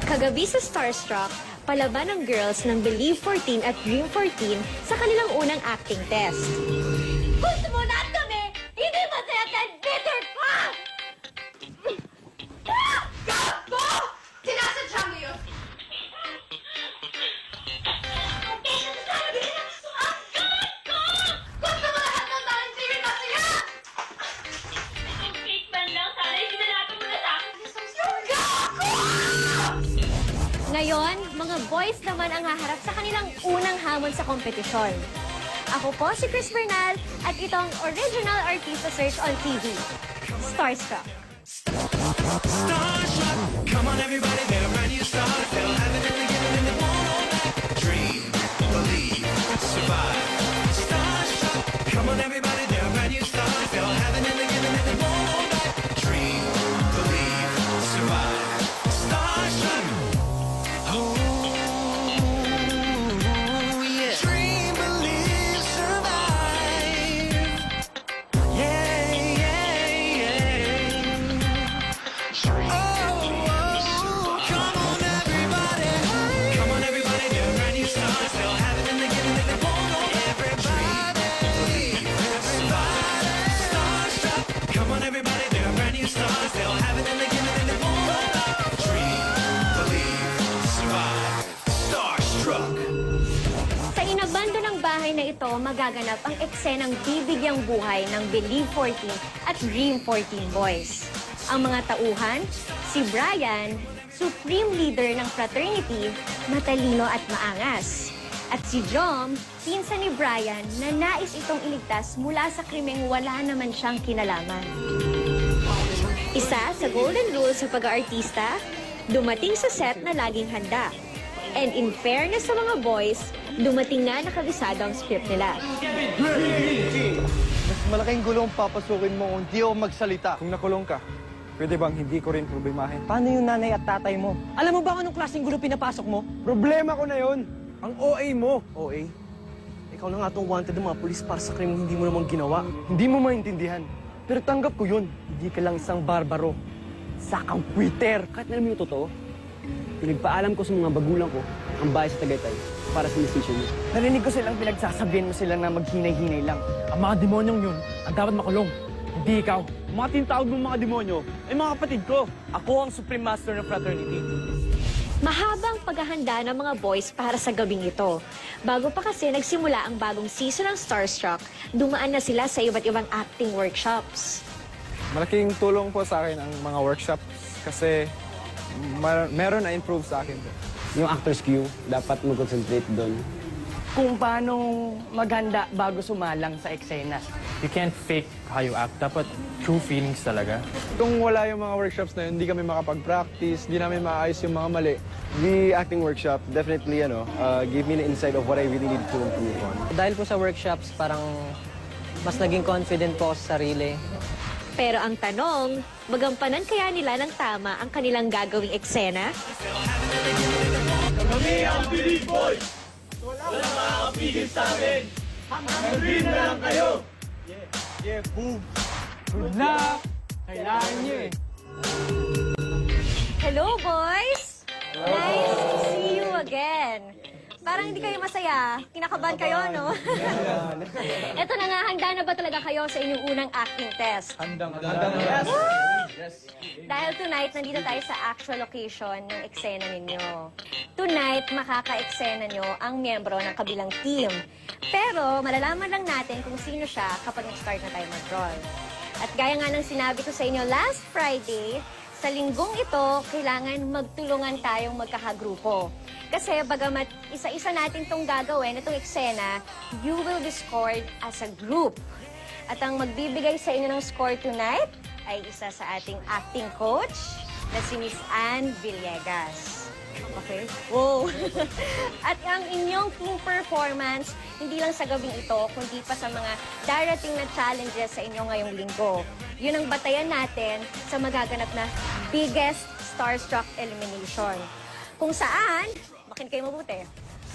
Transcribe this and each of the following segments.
Kagabi sa Starstruck, palaban ng girls ng Believe 14 at Dream 14 sa kanilang unang acting test. Gusto mo na kami! Hindi masaya ka! Bitter ka! Gago! Sinasadya mo yun! Gusto mo lahat ng talent TV masaya! Complete man lang, sana isinalato mo na sa akin. Gago! Ngayon, mga boys naman ang haharap sa kanilang unang hamon sa kompetisyon. Ako po si Chris Bernal at itong Original Artista Search on TV, Starstruck. Starstruck, come on everybody, they're brand new stars. They'll have it in the giving and they won't hold back. Dream, believe, survive. Starstruck, come on everybody, they're brand new stars. They'll have it in the giving and they won't hold back. Dream, believe, survive. Starstruck. Oh, yeah. Dream, believe, survive. Yeah, yeah, yeah. Come on, everybody, they're brand new stars. They'll have it in the giving and they won't hold back. Everybody, Starstruck. Come on, everybody, they're brand new stars. They'll have it in the giving and they won't hold back. Dream, believe, survive. Starstruck. Sa inabando ng bahay na ito, magaganap ang eksenang bibigyang buhay ng Believe 14 at Dream 14 boys. Ang mga tauhan, si Brian, supreme leader ng fraternity, matalino at maangas. At si Jom, pinsan ni Brian na nais itong iligtas mula sa krimeng wala naman siyang kinalaman. Isa sa golden rule sa pag-aartista, dumating sa set na laging handa. And in fairness sa mga boys, dumating nga nakabisado ang script nila. Mas malaking gulong papasukin mo kung di ako magsalita. Kung nakulong ka, pwede bang hindi ko rin problemahin? Paano yung nanay at tatay mo? Alam mo ba kung anong klaseng gulo pinapasok mo? Problema ko na yon. Ang OA mo. OA? Ikaw na nga itong wanted ng mga pulis para sa krimeng hindi mo namang ginawa. Hindi mo maintindihan. Pero tanggap ko yun. Hindi ka lang isang barbaro. Sakang Twitter. Kahit alam mo yung totoo, pinagpaalam ko sa mga bagulang ko ang bahay sa Tagaytay para sa decision mo. Narinig ko silang pinagsasabihan mo sila na maghinay-hinay lang. Ang mga demonyong yun, ang dapat makulong. Hindi ikaw. Ang mga tinatawag mong mga demonyo, ay mga kapatid ko. Ako ang Supreme Master ng Fraternity. Mahabang paghahanda ng mga boys para sa gabing ito. Bago pa kasi nagsimula ang bagong season ng Starstruck, dumaan na sila sa iba't ibang acting workshops. Malaking tulong po sa akin ang mga workshops kasi meron na improve sa akin. Yung actor's cue, dapat mag-concentrate doon. Kung paano maghanda bago sumalang sa eksena. You can't fake how you act. Dapat true feelings talaga. Kung wala yung mga workshops na yun, hindi kami makapag-practice, hindi namin maayos yung mga mali. The acting workshop definitely gave me an insight of what I really need to improve on. Dahil po sa workshops, parang mas naging confident po ako sa sarili. Pero ang tanong, magampanan kaya nila ng tama ang kanilang gagawing eksena? Kami ang Believe Boys! Wala makakapigil sa amin! Hanggang dream na lang kayo! Yeah, boom! Good luck! Kailangan nyo eh. Hello, boys! Nice to see you again. Parang hindi kayo masaya. Kinakabahan kayo, no? Ito na nga, handa na ba talaga kayo sa inyong unang acting test? Dahil tonight, nandito tayo sa actual location ng eksena ninyo. Tonight, makaka-eksena nyo ang miyembro ng kabilang team. Pero, malalaman lang natin kung sino siya kapag nag-start na tayo mag-roll. At gaya nga ng sinabi ko sa inyo last Friday, sa linggong ito, kailangan magtulungan tayong magkakagrupo. Kasi bagamat isa-isa natin itong gagawin, itong eksena, you will be scored as a group. At ang magbibigay sa inyo ng score tonight ay isa sa ating acting coach na si Miss Ann Villegas. Okay? Wow! At ang inyong team performance, hindi lang sa gabing ito, kundi pa sa mga darating na challenges sa inyo ngayong linggo. Yun ang batayan natin sa magaganap na biggest Starstruck elimination. Kung saan, makinig kayo mabuti,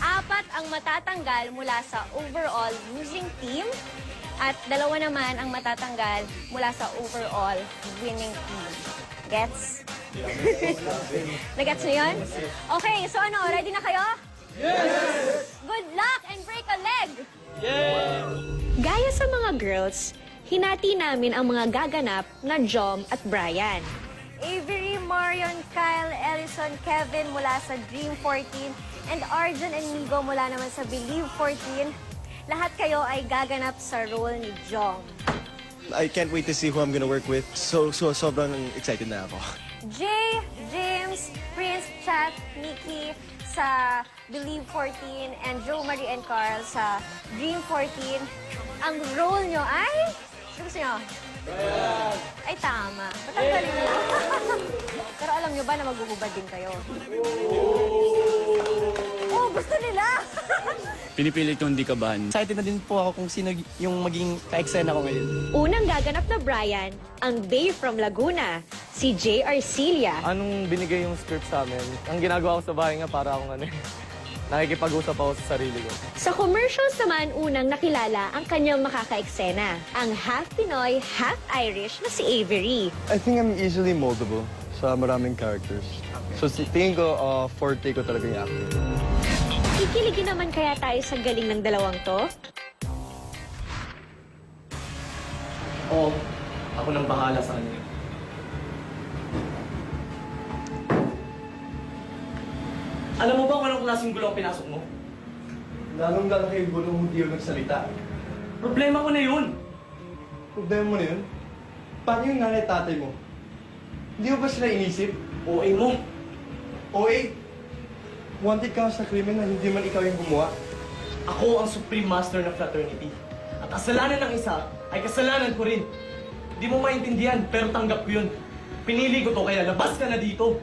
4 ang matatanggal mula sa overall losing team at 2 naman ang matatanggal mula sa overall winning team. Gets? Nagets nyo yun? Okay, so ano, ready na kayo? Yes! Good luck and break a leg! Gaya sa mga girls, hinati namin ang mga gaganap na Jom at Brian. Avery, Marion, Kyle, Ellison, Kevin mula sa Dream 14, and Arjun and Migo mula naman sa Believe 14. Lahat kayo ay gaganap sa role ni Jom. I can't wait to see who I'm gonna work with. So sobrang excited na ako. Jay, James, Prince, Chat, Nikki sa Believe 14, and Joe, Marie, and Carl sa Dream 14. Ang role nyo ay... Ano gusto nyo? Ay, tama. Patanggalin mo. Pero alam nyo ba na magugubad din kayo? Oh, gusto nila! Pinipilit kong hindi kabahan. Excited na din po ako kung sino yung maging ka-eksena ko ngayon. Unang gaganap na Brian, ang Bae from Laguna, si J. Arcilia. Anong binigay yung script sa amin? Ang ginagawa ko sa bahay nga para akong nakikipag-usap ako sa sarili ko. Sa commercials naman unang nakilala ang kanyang makaka-eksena, ang half Pinoy, half Irish na si Avery. I think I'm easily moldable sa maraming characters. So tingin ko, forte ko talaga yung acting. Kikiligin naman kaya tayo sa galing ng dalawang to? Oo, ako nang bahala sa kanya. Alam mo ba kung anong klaseng gulo ang pinasok mo? Lalong-lalo kayo gulong hindi yung nagsalita. Problema ko na yun. Problema mo na yun? Paano yung nanay at tatay mo? Hindi mo ba sila inisip? OA mo. OA? Wanted ka sa krimen na hindi man ikaw yung gumawa? Ako ang Supreme Master ng Fraternity. At kasalanan ng isa ay kasalanan ko rin. Hindi mo maintindihan, pero tanggap ko yun. Pinili ko to, kaya labas ka na dito.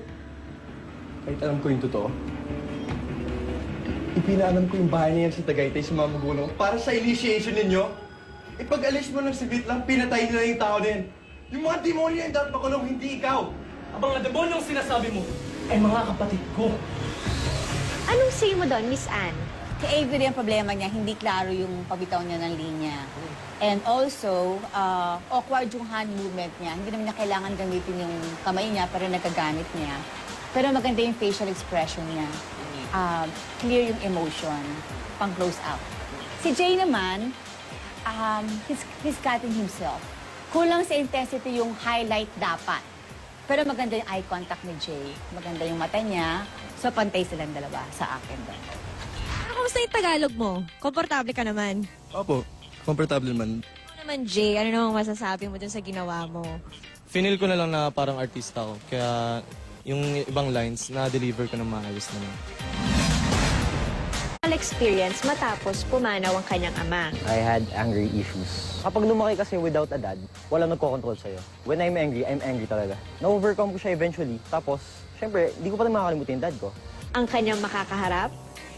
Kahit alam ko yung totoo. Ipinaalam ko yung bahay niyan sa Tagaytay sa mga magulang para sa initiation ninyo. Ipag-alis mo ng sibit lang, pinatay nila yung tao din. Yung mga demonyo yung dapat makulong, hindi ikaw. Abang mga demonyong sinasabi mo ay mga kapatid ko. Anong say mo doon, Miss Anne? Kay Avery, ang problema niya, hindi klaro yung pabitaw niya ng linya. And also, awkward yung hand movement niya. Hindi naman niya kailangan gamitin yung kamay niya, pero nagkagamit niya. Pero maganda yung facial expression niya. Clear yung emotion, pang close up. Si Jay naman, he's cutting himself. Kulang sa intensity yung highlight dapat. Pero maganda yung eye contact ni Jay. Maganda yung mata niya. So, pantay silang dalawa sa akin doon. Kamusta yung Tagalog mo? Komportable ka naman? Opo, komportable naman. Ano naman, Jay? Ano namang masasabi mo dun sa ginawa mo? Finil ko na lang na parang artista ko. Kaya yung ibang lines, na-deliver ko ng maayos naman. Experience matapos pumanaw ang kanyang ama. I had angry issues. Kapag lumaki kasi without a dad, walang nagko-control sa'yo. When I'm angry talaga. Na-overcome ko siya eventually. Tapos, syempre, di ko pa rin makakalimutin yung dad ko. Ang kanyang makakaharap,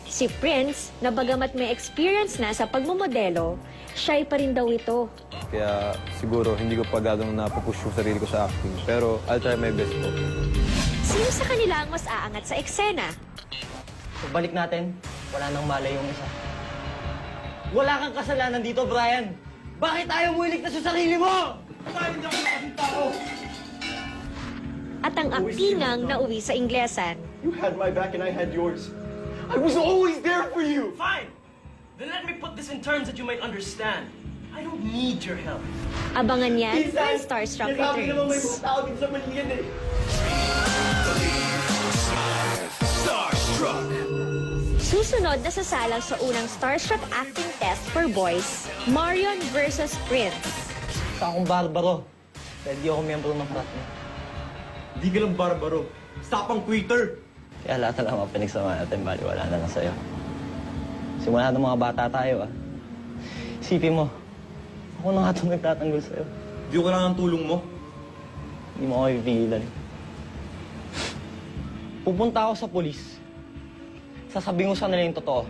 si Prince, na bagamat may experience na sa pagmamodelo, shy pa rin daw ito. Kaya siguro hindi ko pa gano'ng napupush yung sarili ko sa acting. Pero I'll try my best po. Sino sa kanila ang mas aangat sa eksena? Pagbalik natin, wala nang malay yung isa. Wala kang kasalanan dito, Brian! Bakit ayaw mo iligtas sa sarili mo? Bakit hindi ako nakasing tao? At ang aktingang nauwi sa Inglesan. You had my back and I had yours. I was always there for you! Fine! Then let me put this in terms that you might understand. I don't need your help. Abangan yan when Starstruck returns. tao dito sa Manila eh. Starstruck. Susunod na sasalang sa unang Starstruck acting test for boys, Marion versus Prince. Sa akong barbaro. Dahil di ako miyembro ng frat niya. Di ka lang barbaro. Sapang quitter. Kaya lahat na lang mga pinagsama natin, baliwala na lang sa'yo. Simula ng mga bata tayo, ah. Isipin mo, ako na nga itong nagtatanggol sa'yo. Di ko kailangan ng tulong mo. Hindi mo ako ipigilan. Pupunta ako sa polis. Sasabihin ko sa nila yung totoo.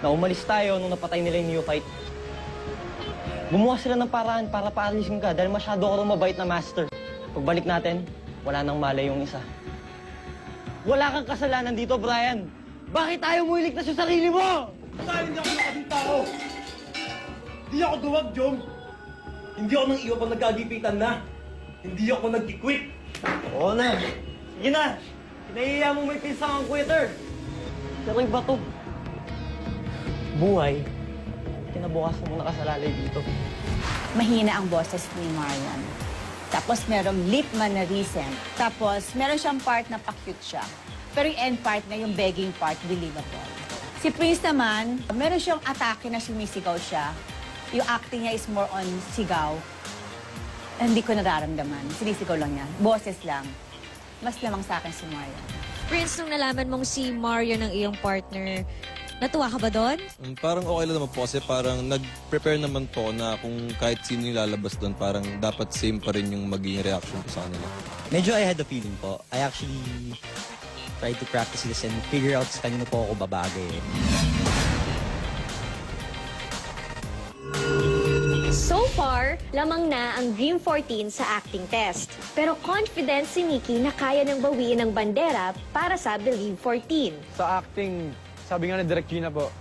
Na umalis tayo nung napatay nila yung neophyte. Gumawa sila ng paraan para paalisin ka dahil masyado ako mabait na master. Pagbalik natin, wala nang malay yung isa. Wala kang kasalanan dito, Brian. Bakit ayaw mo iligtas yung sarili mo? Dahil hindi ako nakasing tao. Hindi ako duwag, Jom. Hindi ako nang iwa pang nagkagipitan na. Hindi ako nag-quit. Oo na. Sige na. Pinahiya mo may pinsang ang quitter. Pero iba to. Buhay. Kinabukasan mo nakasalalay dito. Mahina ang boses ni Marian. Tapos merong lip mannerism. Tapos meron siyang part na pa-cute siya. Pero yung end part na yung begging part, believable. Si Prince naman, meron siyang atake na sumisigaw siya. Yung acting niya is more on sigaw. Hindi ko nararamdaman. Sinisigaw lang niya. Boses lang. Mas lamang sa akin si Marian. Prince, nung nalaman mong si Mario ng iyong partner, natuwa ka ba doon? Parang okay lang naman po kasi parang nag-prepare naman po na kung kahit sino yung lalabas doon, parang dapat same pa rin yung magiging reaction ko sa kanila. Medyo I had the feeling po. I actually tried to practice this and figure out sa kanino po ako babagay. So far, lamang na ang Dream 14 sa acting test. Pero confident si Nikki na kaya nang bawiin ang bandera para sa Believe 14. Sa acting, sabi nga ni Direk Gina po,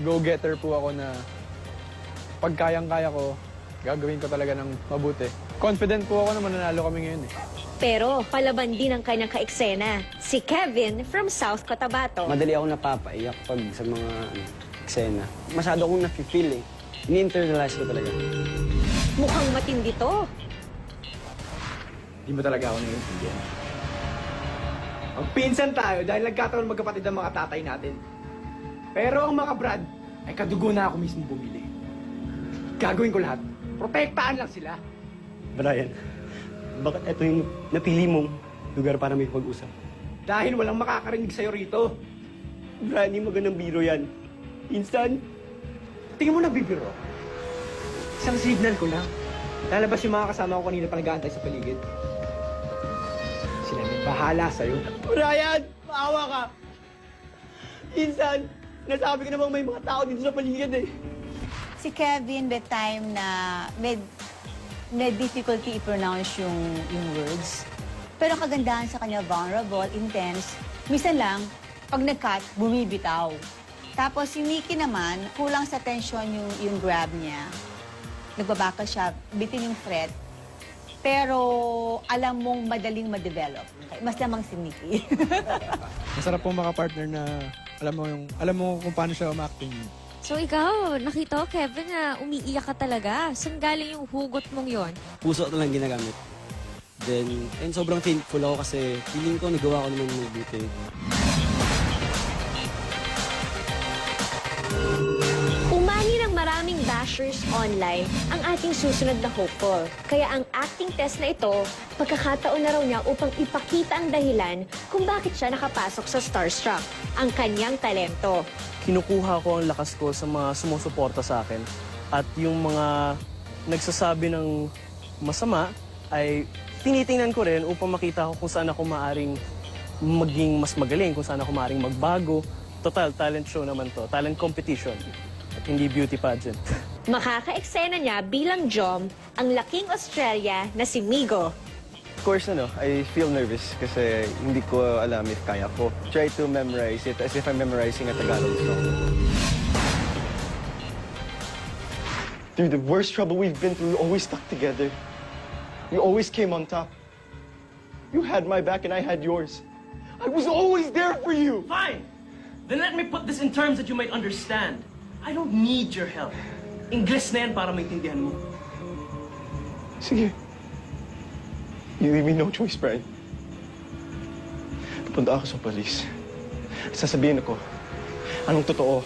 go-getter po ako na pag kayang-kaya ko, gagawin ko talaga ng mabuti. Confident po ako na mananalo kami ngayon eh. Pero palaban din ang kanyang kaeksena, si Kevin from South Cotabato. Madali ako napapaiyak pag sa mga eksena. Masyado akong nafe-feel eh. Ini-internalize ko talaga. Mukhang matindi to. Di mo talaga ako naiintindihan. Magpinsan tayo dahil nagkataon magkapatid ang mga tatay natin. Pero ang mga Brad ay kadugo na ako mismo bumili. Gagawin ko lahat. Protektahan lang sila. Brian, bakit ito yung napili mong lugar para may pag-usap? Dahil walang makakarinig sa'yo rito. Brian, hindi magandang biro yan. Instant. Tingin mo nagbibiro. Isang signal ko lang. Lalabas yung mga kasama ko kanina pa nag-aantay sa paligid. Sila may bahala sa'yo. Brian, maawa ka. Insan, nasabi ko namang may mga tao dito sa paligid eh. Si Kevin, the time na may difficulty i-pronounce yung words. Pero kagandahan sa kanya, vulnerable, intense. Minsan lang, pag nag-cut, bumibitaw. Tapos si Nikki naman, kulang sa tension yung grab niya. Nagbabaka siya, bitin yung fret. Pero alam mong madaling ma-develop. Mas lamang si Nikki. Masarap pong makapartner na alam mo kung paano siya umacting. So ikaw, nakita ko, Kevin, na umiiyak ka talaga. Saan galing yung hugot mong yon? Puso ko lang ginagamit. Then, and sobrang thankful ako kasi feeling ko nagawa ko naman mabuti. Umani ng maraming bashers online ang ating susunod na hopeful. Kaya ang acting test na ito, pagkakataon na raw niya upang ipakita ang dahilan kung bakit siya nakapasok sa Starstruck, ang kanyang talento. Kinukuha ko ang lakas ko sa mga sumusuporta sa akin. At yung mga nagsasabi ng masama ay tinitingnan ko rin upang makita ko kung saan ako maaring maging mas magaling, kung saan ako maaring magbago. Total, talent show naman to. Talent competition. At hindi beauty pageant. Makaka-eksena niya bilang Jom ang laking Australia na si Migo. Of course, I feel nervous kasi hindi ko alam if kaya ko. Try to memorize it as if I'm memorizing a Tagalog song. Through the worst trouble we've been through, we always stuck together. You always came on top. You had my back and I had yours. I was always there for you! Fine! Then let me put this in terms that you might understand. I don't need your help. Ingles na yan para maintindihan mo. Sige. You leave me no choice, Brian. Pupunta ako sa polis. Sasabihin ako, anong totoo.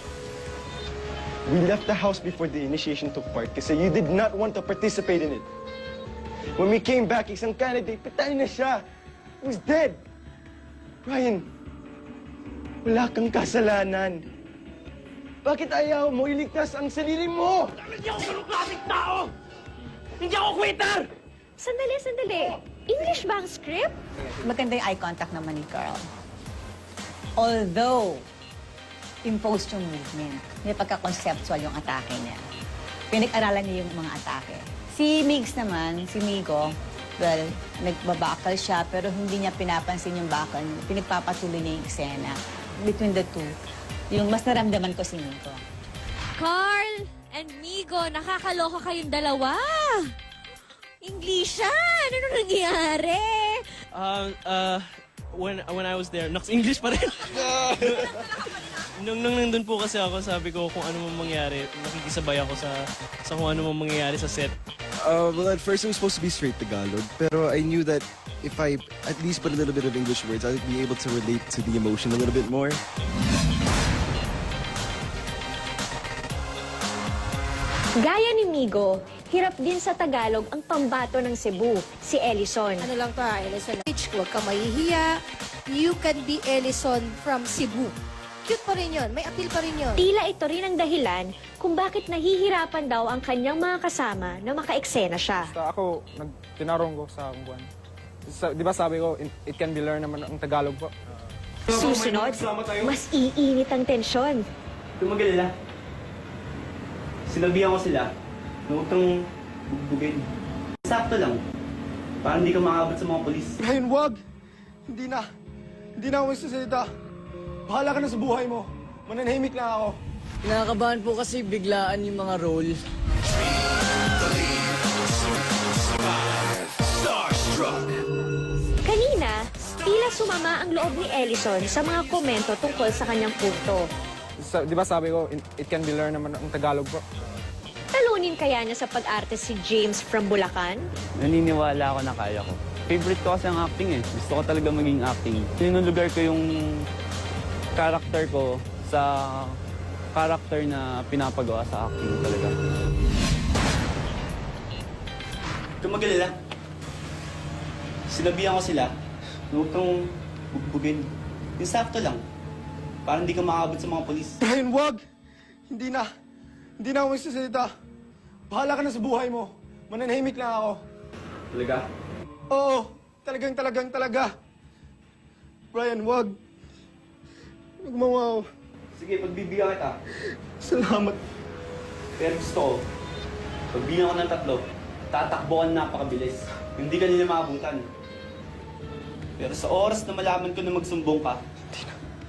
We left the house before the initiation took part kasi you did not want to participate in it. When we came back, isang candidate, patay na siya. He was dead. Brian, wala kang kasalanan. Bakit ayaw mo iligtas ang sarili mo? Hindi ako ganong klaseng tao! Hindi ako quitter! Sandali. English ba ang script? Maganda yung eye contact naman ni Carl. Although, imposed yung movement, may pagka-conceptual yung atake niya. Pinag-aralan niya yung mga atake. Si Migs naman, si Migo, well, nagbabakal siya pero hindi niya pinapansin yung bakal niya. Pinagpapatuloy niya yung eksena. Between the two, yung mas naramdaman ko si Migo. Carl and Migo, nakakaloka kayong dalawa. Englishan! Ano nangyayari? When I was there, Nox English pa rin. nung nandun po kasi ako, sabi ko kung ano man mangyari, nakikisabay ako sa kung ano man mangyayari sa set. Well, at first it was supposed to be straight Tagalog, pero I knew that if I at least put a little bit of English words, I'd be able to relate to the emotion a little bit more. Gaya ni Migo, hirap din sa Tagalog ang pambato ng Cebu, si Ellison. Ano lang to Ellison. Huwag ka mahihiya. You can be Ellison from Cebu. Cute pa rin yun. May appeal pa rin yun. Tila ito rin ang dahilan kung bakit nahihirapan daw ang kanyang mga kasama na maka-eksena siya. Basta ako, tinarong ko sa kung buwan. Di ba sabi ko, it can be learned naman ang Tagalog po. Susunod, mas iinit ang tensyon. Tumagal. Sinabihan ko sila na huwag kang bugbugin. Sakto lang. Para hindi ka makabot sa mga polis. Ryan, wag! Hindi na. Hindi na ako magsasalita. Bahala ka na sa buhay mo. Mananahimik lang ako. Kinakabahan po kasi biglaan yung mga role. Kanina, tila sumama ang loob ni Ellison sa mga komento tungkol sa kanyang punto. Di ba sabi ko, it can be learned naman ang Tagalog po. Talunin kaya niya sa pag-arte si James from Bulacan? Naniniwala ako na kaya ko. Favorite ko kasi ang acting eh. Gusto ko talaga maging acting. Sinulugar ko yung character ko sa character na pinapagawa sa acting talaga. Tumagal. Sinabihan ko sila na huwag kang bugbugin. Yung sakto lang. Para hindi ka makabot sa mga polis. Ryan, wag! Hindi na. Hindi na ako magsasalita. Bahala ka na sa buhay mo. Mananahimik lang ako. Talaga? Oo. Talaga. Ryan, wag. Nagmawaw. Sige, pagbibigyan kita. Salamat. Pero gusto ko, pagbilang ko ng 3, tatakbo ka na napakabilis. Hindi ka nila maabutan. Pero sa oras na malaman ko na magsumbong ka,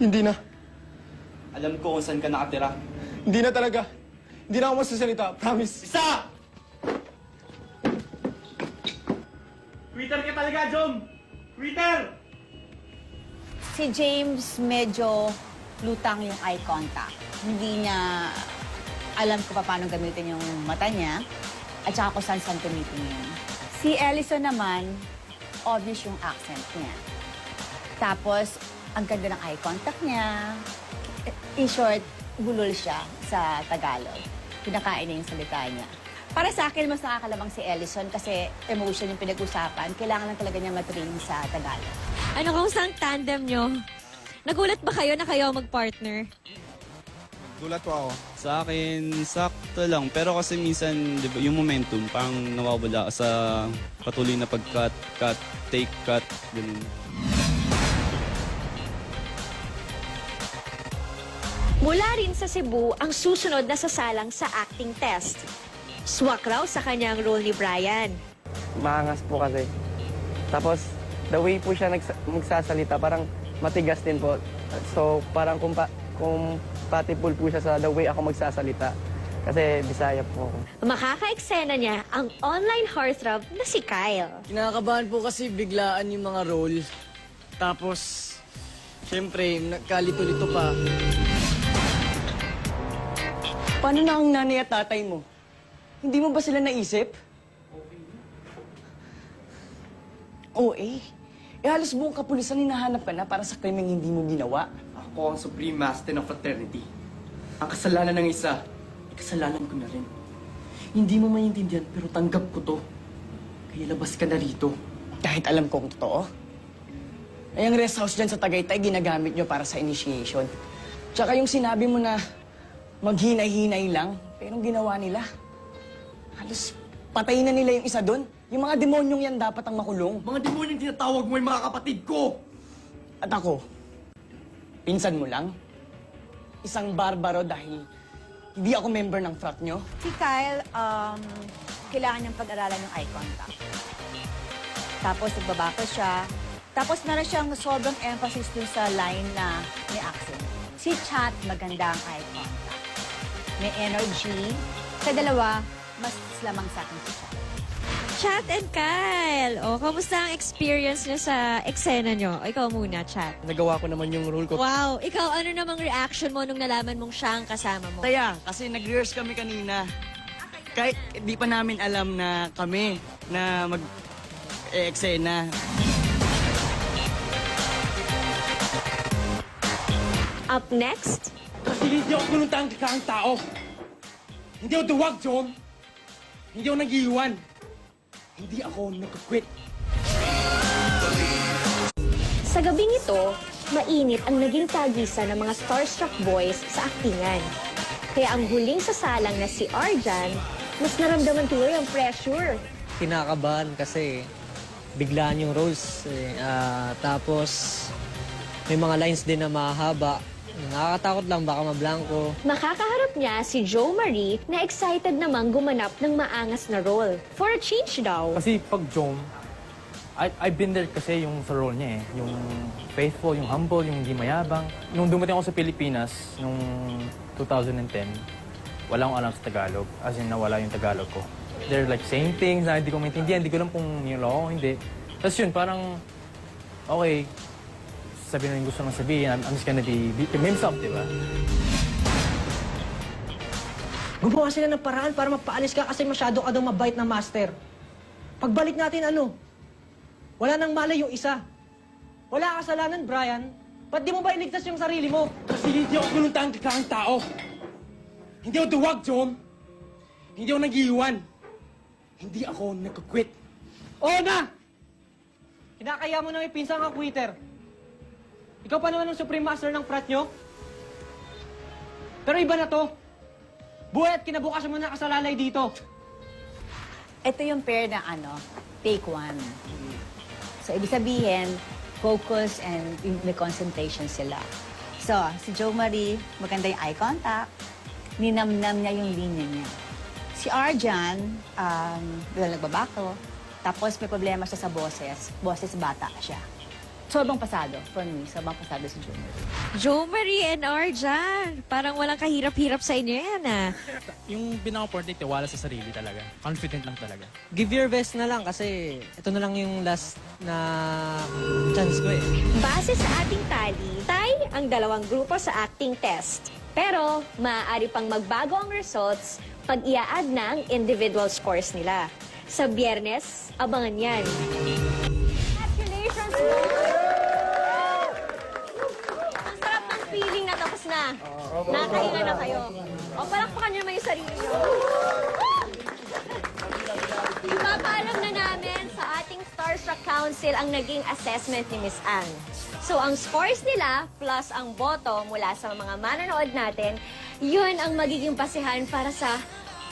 Hindi na. alam ko kung saan ka nakatira. Hindi na talaga. Hindi na ako magsasalita. Promise. Isa! Twitter ka talaga, Jom! Twitter! Si James medyo lutang yung eye contact. Hindi niya alam ko pa paano gamitin yung mata niya at saka kung saan tumitingin. Si Ellison naman, obvious yung accent niya. Tapos, ang ganda ng eye contact niya. In short, bulol siya sa Tagalog. Pinakain niya yung salita niya. Para sa akin, mas nakakalabang si Ellison kasi emotion yung pinag-usapan. Kailangan lang talaga niya matrain sa Tagalog. Ano kamusta ang tandem nyo? Nagulat ba kayo na kayo partner? Gulat po ako. Sa akin, sakto lang. Pero kasi minsan, di ba, yung momentum, parang nawawala sa patuloy na pag-cut, take, cut, ganun. Mula rin sa Cebu ang susunod na sasalang sa acting test. Swak raw sa kanyang role ni Brian. Maangas po kasi. Tapos, the way po siya magsasalita, parang matigas din po. So, parang compatible po siya sa the way ako magsasalita. Kasi Bisaya po ako. Makaka-eksena niya ang online heartthrob na si Kyle. Kinakabahan po kasi biglaan yung mga role. Tapos, syempre, nagkalito-lito pa. Paano na ang nanay at tatay mo? Hindi mo ba sila naisip? Oo eh. Halos buong kapulisan hinahanap ka na para sa krimeng hindi mo ginawa. Ako ang Supreme Master ng Fraternity. Ang kasalanan ng isa, kasalanan ko na rin. Hindi mo maintindihan pero tanggap ko to. Kaya labas ka na rito. Kahit alam kong totoo. Ay, ang rest house dyan sa Tagaytay, ginagamit nyo para sa initiation. Tsaka yung sinabi mo na maghinay-hinay lang, pero ang ginawa nila, halos patayin na nila yung isa doon. Yung mga demonyong yan dapat ang makulong. Mga demonyong tinatawag mo yung mga kapatid ko! At ako, pinsan mo lang? Isang barbaro dahil hindi ako member ng frat nyo? Si Kyle, kailangan niyang pag-aralan yung eye contact. Tapos nagbabako siya. Tapos meron siyang sobrang emphasis dun sa line na may accent. Si Chat, maganda ang eye contact. May energy. Sa dalawa, mas lamang sa akin si Chat. Chat and Kyle. O, kamusta ang experience nyo sa eksena nyo? O, ikaw muna, Chat. Nagawa ko naman yung role ko. Wow, ikaw, ano namang reaction mo nung nalaman mong siya ang kasama mo? Saya, kasi nag-rehearse kami kanina. Kahit di pa namin alam na kami na mag-eksena. Up next, Kasi hindi ako pinuntang kakaang tao. Hindi ako duwag, John. Hindi ako nag-iwan. Hindi ako nag-quit. sa gabing ito, mainit ang naging tagisan ng mga starstruck boys sa aktingan. Kaya ang huling sasalang na si Arjan, mas naramdaman tuloy ang pressure. Kinakabahan kasi biglaan yung roles. Tapos may mga lines din na mahaba. Nakakatakot lang, baka mablangko. Makakaharap niya si Jo Marie na excited namang gumanap ng maangas na role. For a change daw. Kasi pag Jom, I've been there kasi yung sa role niya eh. Yung faithful, yung humble, yung hindi mayabang. Nung dumating ako sa Pilipinas, nung 2010, wala akong alam sa Tagalog. As in, nawala yung Tagalog ko. They're like saying things na hindi ko maintindihan, hindi ko alam kung yun ako, hindi. Tapos yun, parang, okay, sabihin na yung gusto nang sabihin, I'm just gonna be himself, di ba? Gumawa sila ng paraan para mapaalis ka kasi masyado ka daw mabait na master. Pagbalik natin wala nang malay yung isa. Wala kasalanan, Brian. Ba't di mo ba iligtas yung sarili mo? Kasi hindi ako pinuntang kakaang tao. Hindi ako duwag, John. Hindi ako nag-iwan. Hindi ako nag-quit. Oo na! Kinakaya mo na may pinsang kang quitter. Ikaw pa naman ang Supreme Master ng frat nyo. Pero iba na to. Buhay at kinabukasan mo na kasalalay dito. Ito yung pair na take one. So, ibig sabihin, focus and may concentration sila. So, si Jo Marie, maganda yung eye contact. Ninamnam niya yung linya niya. Si Arjan, nagbabako. Tapos may problema siya sa boses. Boses bata siya. Sobrang pasado. For me, sobrang pasado si Jo Marie. Jo Marie and Arjan. Parang walang kahirap-hirap sa inyo yan, ah. Yung pinaka-important, tiwala sa sarili talaga. Confident lang talaga. Give your best na lang kasi ito na lang yung last na chance ko eh. Base sa ating tally, tie ang dalawang grupo sa acting test. Pero, maaari pang magbago ang results pag ia-add na ang individual scores nila. Sa Biyernes, abangan yan. Congratulations, boys! Ang sarap ng feeling na tapos na. Nakahinga na kayo. O, palakpakan nyo naman yung sarili nyo. Ipapaalam na namin sa ating Starstruck Council ang naging assessment ni Miss Ann. So, ang scores nila plus ang boto mula sa mga manonood natin, yun ang magiging basihan para sa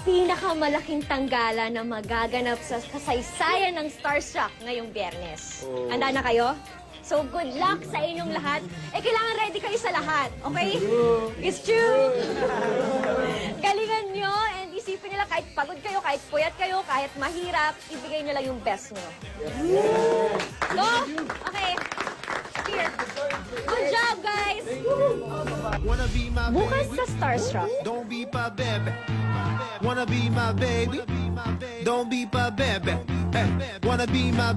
pinakamalaking tanggalan na magaganap sa kasaysayan ng Starstruck ngayong Biyernes. Handa na kayo? So, good luck sa inyong lahat. Kailangan ready kayo sa lahat, okay? It's true! Galingan nyo and isipin nila kahit pagod kayo, kahit puyat kayo, kahit mahirap, ibigay nyo lang yung best nyo. Go! Okay. Here. Good job, guys! Bukas sa Starstruck. Don't be my baby. Wanna be my baby. Don't be my baby. Wanna be my